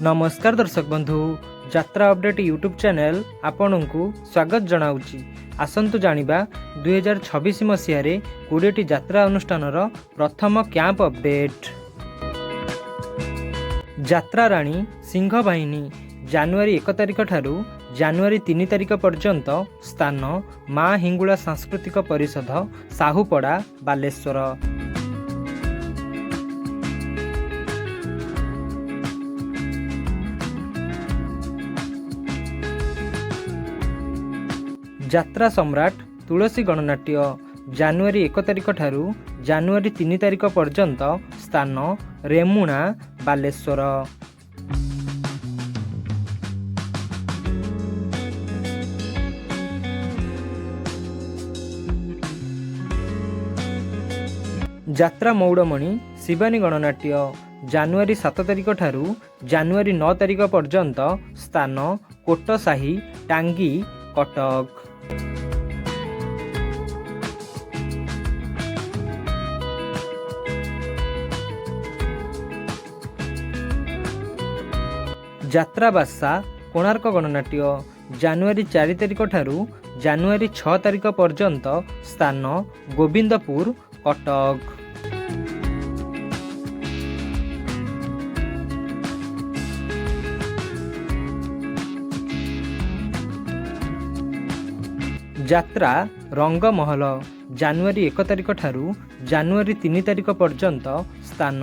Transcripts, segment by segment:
नमस्कार दर्शक बंधु यात्रा अपडेट यूट्यूब चैनल आपण को स्वागत जनाऊँगी। आसतु जानिबा 2026 मसीह 20टी यात्रा अनुष्ठान प्रथम कैंप अपडेट। यात्रा राणी सिंह बाहिनी जानुआरी 1 तारिख ठारू जानुआरी 3 तारिख पर्यंत स्थान माँ हिंगुला सांस्कृतिक परिषद साहुपड़ा बालेश्वर। यात्रा सम्राट तुलसी गणनाट्य जानुआरी 1 तारिख ठारू जानुआरी 3 तारिख पर्यंत स्थान रेमुणा बालेश्वर। यात्रा मौड़मणि शिवानी गणनाट्य जानुआरी 7 तारिख ठारू जानुआरी 9 तारिख पर्यंत स्थान कोटसाही टांगी कटक। यात्रा बासा कोणार्क गणनाट्य जानुआरी 4 तारिख ठारू जानुआरी 6 तारिख पर्यंत स्थान गोविंदपुर कटक। यात्रा रंगमहल जानुआरी 1 तारिख ठारू जानुआरी 3 तारिख पर्यंत स्थान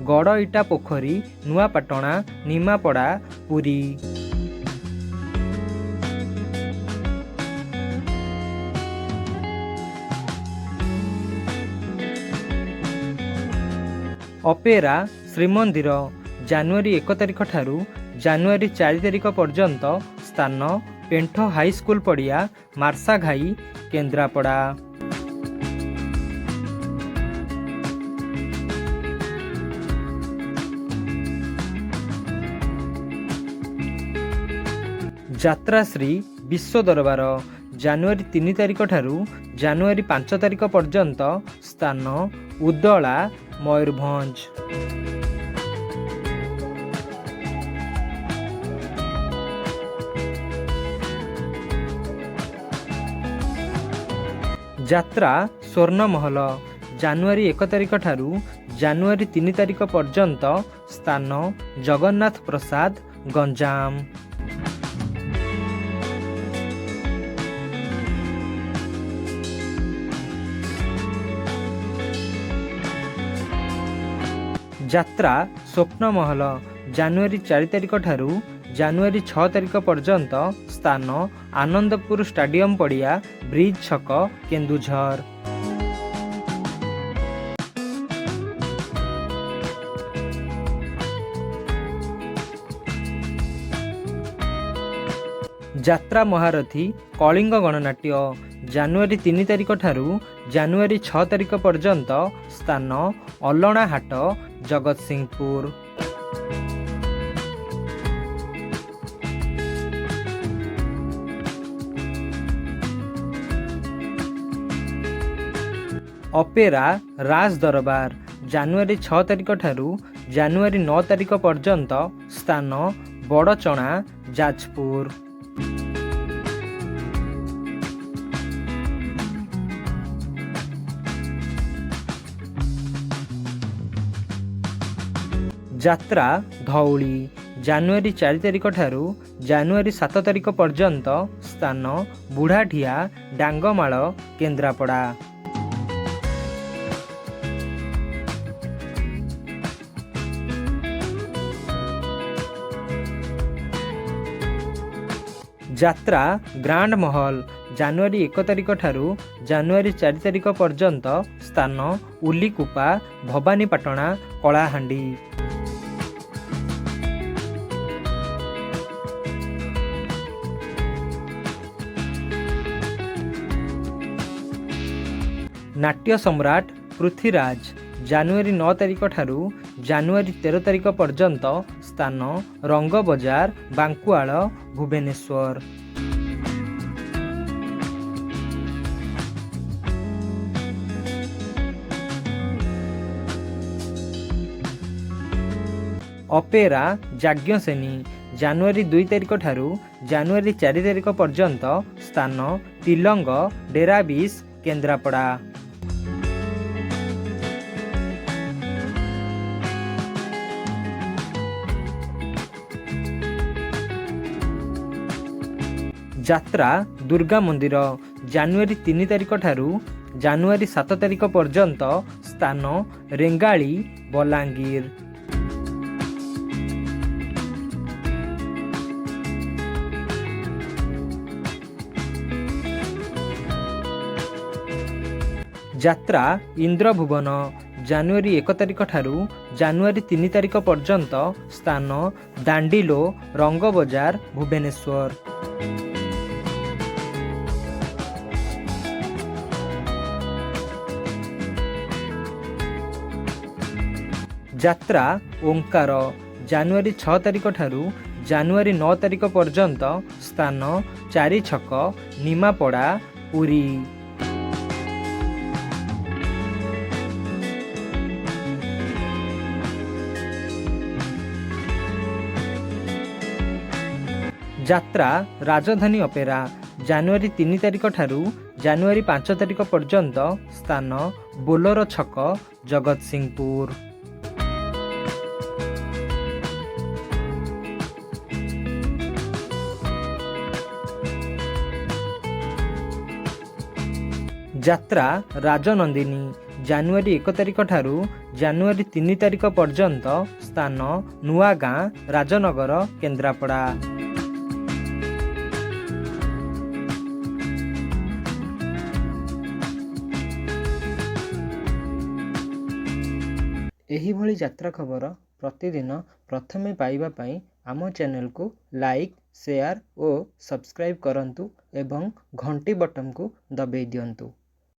गड़ इटा पोखरी नुआपाटଣା निमापड़ा पुरी। अपेरा श्रीमंदिर जानुआरी 1 तारिख ठारू जानुआरी 4 तारिख पर्यंत स्थान पेंठ हाईस्कूल पड़िया मार्साघाई केन्द्रापड़ा। यात्रा श्री विश्व दरबार जानुआरी 3 तारिख ठारू जानुआरी 5 तारिख पर्यंत स्थान उदला मयूरभंज। यात्रा स्वर्णमहल जानुआरी 1 तारिख ठारू जानुआरी 3 तारिख पर्यंत स्थान जगन्नाथ प्रसाद गंजाम। यात्रा स्वप्नमहल जानुआरी 4 तारिख ठारू जानुआरी 6 तारिख पर्यंत स्थान आनंदपुर स्टाडियम पड़िया ब्रिज छक केन्दुझर। यात्रा महारथी कलिंग गणनाट्य जानुआरी 3 तारिख ठारू जानुआरी 6 तारिख पर्यंत स्थान अलणा हाट जगतसिंहपुर। अपेरा राज दरबार जानुआरी 6 तारिख ठारू जानुआरी 9 तारिख पर्यंत स्थान बड़चणा जाजपुर। यात्रा धौली जानुआरी 4 तारिख ठारू जानुआरी 7 तारिख पर्यंत स्थान बुढ़ाढिया डांगमाल केन्द्रापड़ा। यात्रा ग्रांड महल जानुआरी 1 तारिख ठारू जानुआरी 4 तारिख पर्यंत स्थान उलीकुपा भवानीपाटଣା कलाहांडी। नाट्य सम्राट पृथ्वीराज जानुआरी 9 तारिख ठारू जानुआरी 13 तारिख पर्यंत स्थान रंग बजार बांकुआल भुवनेश्वर। ଅପେରା ଯାଜ୍ଞସେନୀ ଜାନୁଆରୀ 2 ତାରିଖ ଠାରୁ ଜାନୁଆରୀ 4 ତାରିଖ ପର୍ଯ୍ୟନ୍ତ ସ୍ଥାନ ଟିଲଙ୍ଗ ଡେରାବିଶ କେନ୍ଦ୍ରାପଡ଼ା। ଯାତ୍ରା ଦୁର୍ଗା ମନ୍ଦିର ଜାନୁଆରୀ 3 ତାରିଖ ଠାରୁ ଜାନୁଆରୀ 7 ତାରିଖ ପର୍ଯ୍ୟନ୍ତ ସ୍ଥାନ ରେଙ୍ଗାଳି ବଲାଙ୍ଗୀର। ଯାତ୍ରା ଇନ୍ଦ୍ରଭୁବନ ଜାନୁଆରୀ 1 ତାରିଖ ଠାରୁ ଜାନୁଆରୀ 3 ତାରିଖ ପର୍ଯ୍ୟନ୍ତ ସ୍ଥାନ ଦାଣ୍ଡିଲୋ ରଙ୍ଗ ବଜାର ଭୁବନେଶ୍ୱର। ଯାତ୍ରା ଓଙ୍କାର ଜାନୁଆରୀ 6 ତାରିଖ ଠାରୁ ଜାନୁଆରୀ 9 ତାରିଖ ପର୍ଯ୍ୟନ୍ତ ସ୍ଥାନ ଚାରି ଛକ ନିମାପଡ଼ା ପୁରୀ। ଯାତ୍ରା ରାଜଧାନୀ ଅପେରା ଜାନୁଆରୀ 3 ତାରିଖ ଠାରୁ ଜାନୁଆରୀ 5 ତାରିଖ ପର୍ଯ୍ୟନ୍ତ ସ୍ଥାନ ବୋଲର ଛକ ଜଗତସିଂହପୁର। ଯାତ୍ରା ରାଜନନ୍ଦିନୀ ଜାନୁଆରୀ 1 ତାରିଖ ଠାରୁ ଜାନୁଆରୀ 3 ତାରିଖ ପର୍ଯ୍ୟନ୍ତ ସ୍ଥାନ ନୂଆଗାଁ ରାଜନଗର କେନ୍ଦ୍ରାପଡ଼ା। ଏହିଭଳି ଯାତ୍ରା ଖବର ପ୍ରତିଦିନ ପ୍ରଥମେ ପାଇବା ପାଇଁ ଆମ ଚ୍ୟାନେଲକୁ ଲାଇକ୍, ସେୟାର ଓ ସବସ୍କ୍ରାଇବ୍ କରନ୍ତୁ ଏବଂ ଘଣ୍ଟି ବଟନକୁ ଦବାଇ ଦିଅନ୍ତୁ।